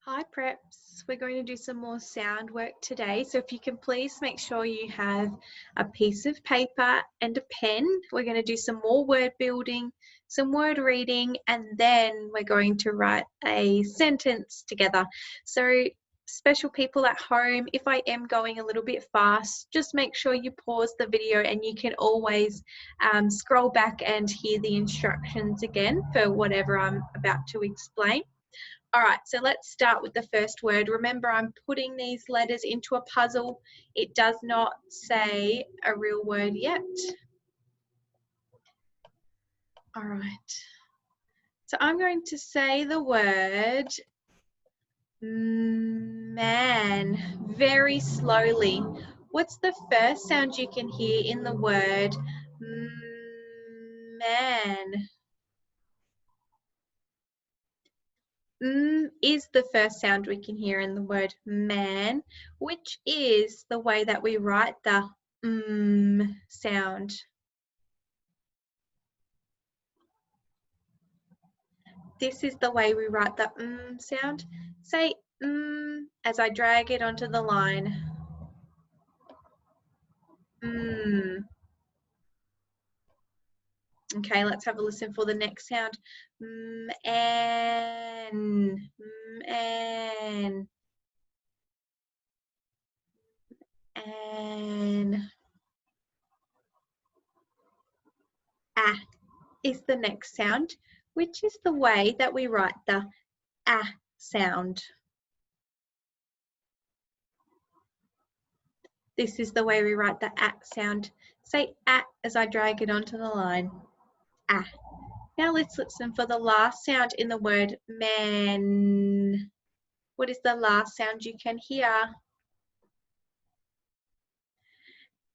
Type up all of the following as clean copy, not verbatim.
Hi preps, we're going to do some more sound work today. So if you can please make sure you have a piece of paper and a pen. We're going to do some more word building, some word reading, and then we're going to write a sentence together. So special people at home, if I am going a little bit fast, just make sure you pause the video and you can always scroll back and hear the instructions again for whatever I'm about to explain. All right, so let's start with the first word. Remember, I'm putting these letters into a puzzle. It does not say a real word yet. All right. So I'm going to say the word man very slowly. What's the first sound you can hear in the word man? Is the first sound we can hear in the word man, which is the way that we write the sound. This is the way we write the sound. Say as I drag it onto the line. Okay, let's have a listen for the next sound. And ah is the next sound, which is the way that we write the ah sound. This is the way we write the ah sound. Say ah as I drag it onto the line. Ah. Now let's listen for the last sound in the word man. What is the last sound you can hear?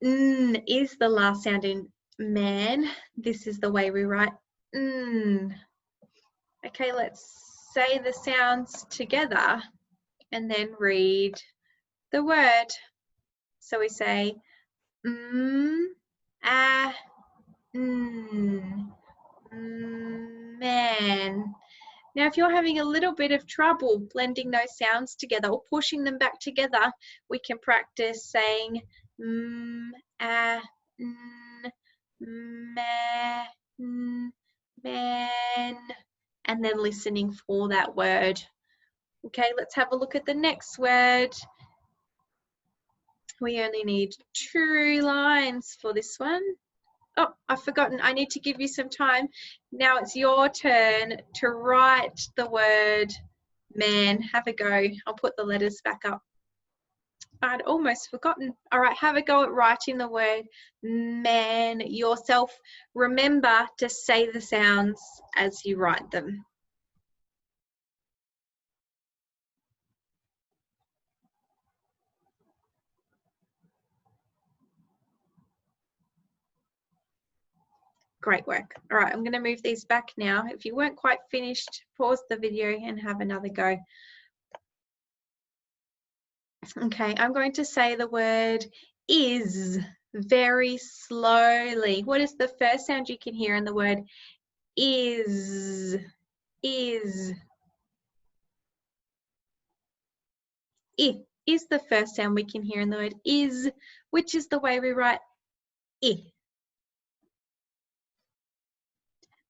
Is the last sound in man. This is the way we write Okay, let's say the sounds together and then read the word. So we say man. Now, if you're having a little bit of trouble blending those sounds together or pushing them back together, we can practice saying man, and then listening for that word. Okay, let's have a look at the next word. We only need 2 lines for this one. Oh, I've forgotten. I need to give you some time. Now it's your turn to write the word man. Have a go. I'll put the letters back up. I'd almost forgotten. All right, have a go at writing the word man yourself. Remember to say the sounds as you write them. Great work. All right, I'm going to move these back now. If you weren't quite finished, pause the video and have another go. Okay, I'm going to say the word is very slowly. What is the first sound you can hear in the word is? Is. I is the first sound we can hear in the word is, which is the way we write I.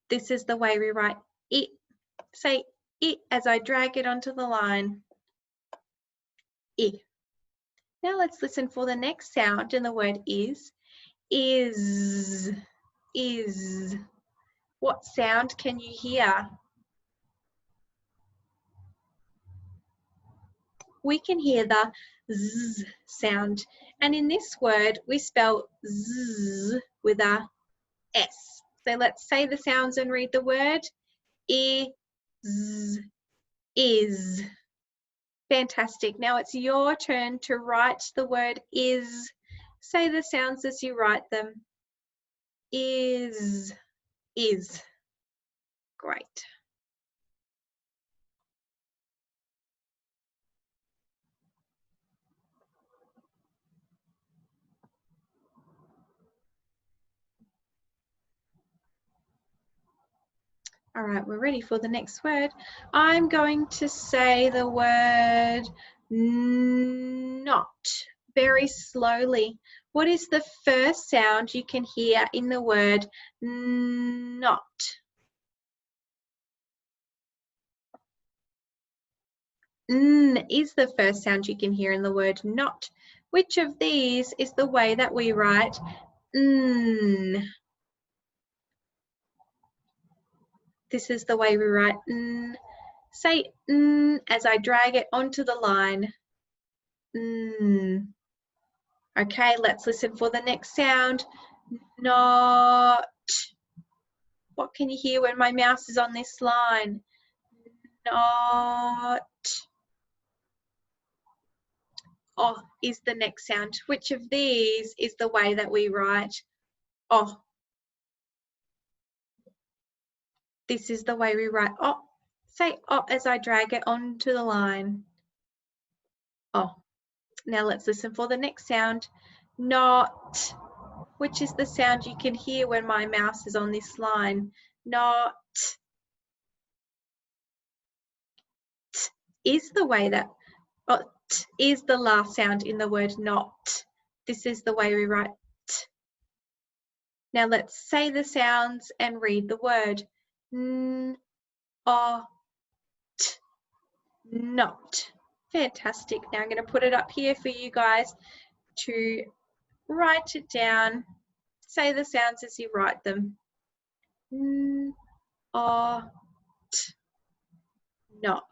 This is the way we write it. Say it as I drag it onto the line. I. Now let's listen for the next sound in the word is. Is. Is. What sound can you hear? We can hear the z sound. And in this word, we spell z with a s. So let's say the sounds and read the word. Is. Fantastic. Now it's your turn to write the word is. Say the sounds as you write them. Is. Great. All right, we're ready for the next word. I'm going to say the word not very slowly. What is the first sound you can hear in the word not? N is the first sound you can hear in the word not. Which of these is the way that we write n? This is the way we write n. Say n as I drag it onto the line. N. Okay, let's listen for the next sound. Not. What can you hear when my mouse is on this line? Not. Oh is the next sound. Which of these is the way that we write oh? This is the way we write oh. Say oh as I drag it onto the line. Oh. Now let's listen for the next sound. Not. Which is the sound you can hear when my mouse is on this line? Not. T is the way that oh, t is the last sound in the word not. This is the way we write t. Now let's say the sounds and read the word. N, o, t, not. Fantastic. Now I'm going to put it up here for you guys to write it down. Say the sounds as you write them. N, o, t, not.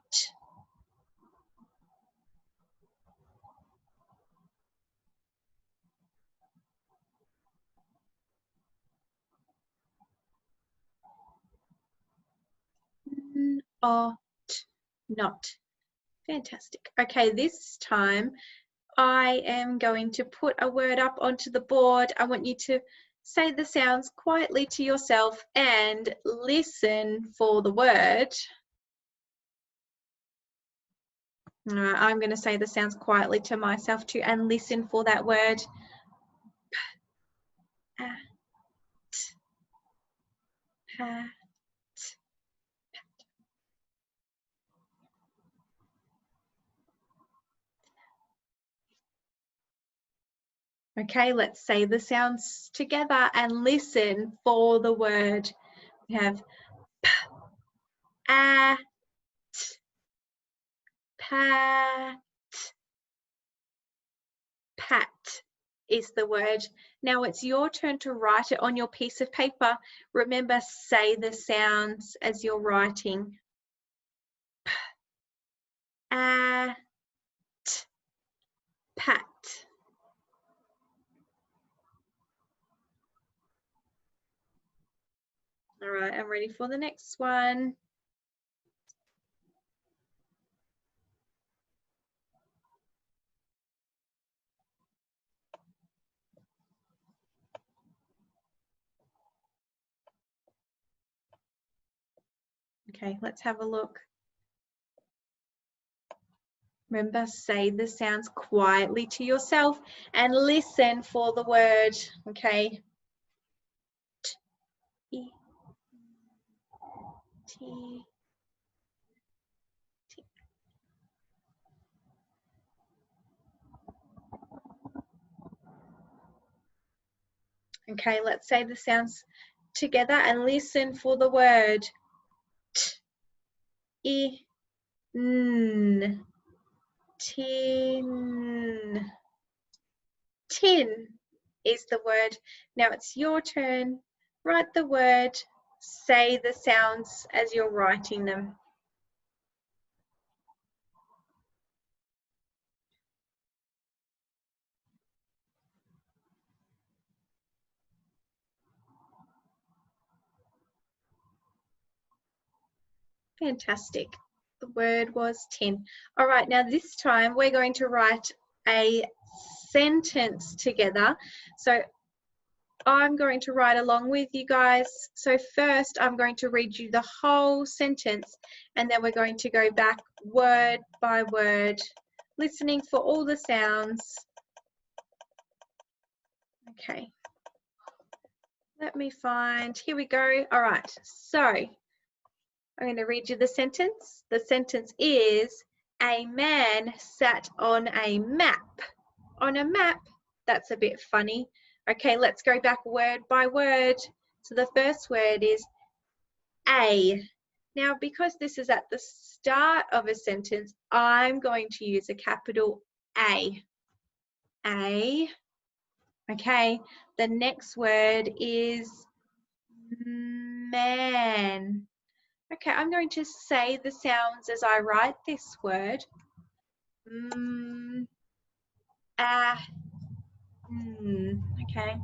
N, o, t, not. Fantastic. Okay, this time I am going to put a word up onto the board. I want you to say the sounds quietly to yourself and listen for the word. I'm going to say the sounds quietly to myself too and listen for that word. Okay, let's say the sounds together and listen for the word. We have p, at, pat, pat is the word. Now it's your turn to write it on your piece of paper. Remember, say the sounds as you're writing. P, at, pat. All right, I'm ready for the next one. Okay, let's have a look. Remember, say the sounds quietly to yourself and listen for the word, okay? T, T, T. Okay, let's say the sounds together and listen for the word. T, I, N, tin. Tin is the word. Now it's your turn. Write the word. Say the sounds as you're writing them. Fantastic. The word was tin. All right, now this time we're going to write a sentence together. So I'm going to write along with you guys. So first I'm going to read you the whole sentence and then we're going to go back word by word, listening for all the sounds. Okay. Let me find, here we go. All right, so I'm going to read you the sentence. The sentence is, a man sat on a map. On a map? That's a bit funny. Okay, let's go back word by word. So the first word is a. Now, because this is at the start of a sentence, I'm going to use a capital A. A. Okay, the next word is man. Okay, I'm going to say the sounds as I write this word. Okay.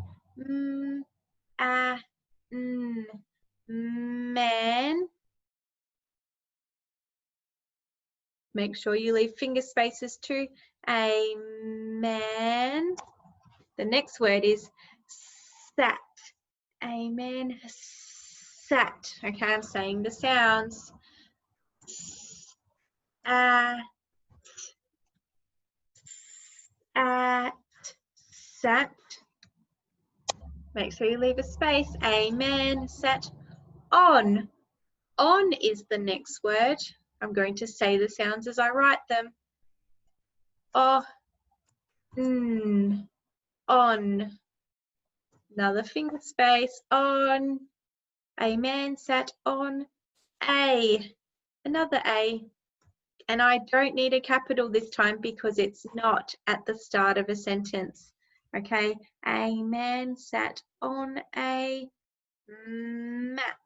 Man. Make sure you leave finger spaces too. A man. The next word is sat. A man sat. Okay, I'm saying the sounds. Sat. Make sure you leave a space. A man sat on. On is the next word. I'm going to say the sounds as I write them. Oh, on. Another finger space. On. A man sat on a. Another A. And I don't need a capital this time because it's not at the start of a sentence. Okay, a man sat on a map.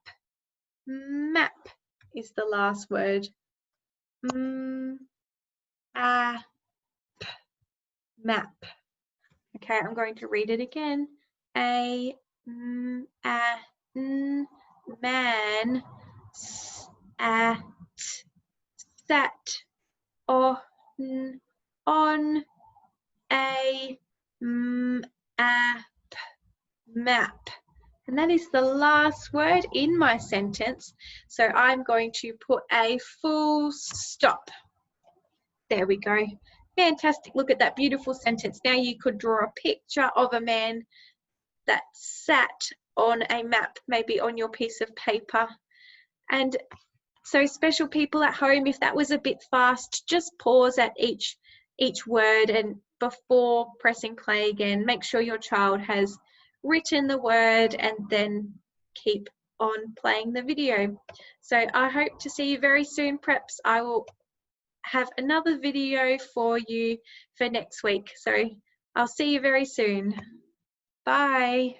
Map is the last word. Map. Okay, I'm going to read it again. A man sat on a map. And that is the last word in my sentence. So I'm going to put a full stop. There we go. Fantastic. Look at that beautiful sentence. Now you could draw a picture of a man that sat on a map, maybe on your piece of paper. And so special people at home, if that was a bit fast, just pause at each word, and before pressing play again, make sure your child has written the word and then keep on playing the video. So I hope to see you very soon, preps. I will have another video for you for next week. So I'll see you very soon. Bye.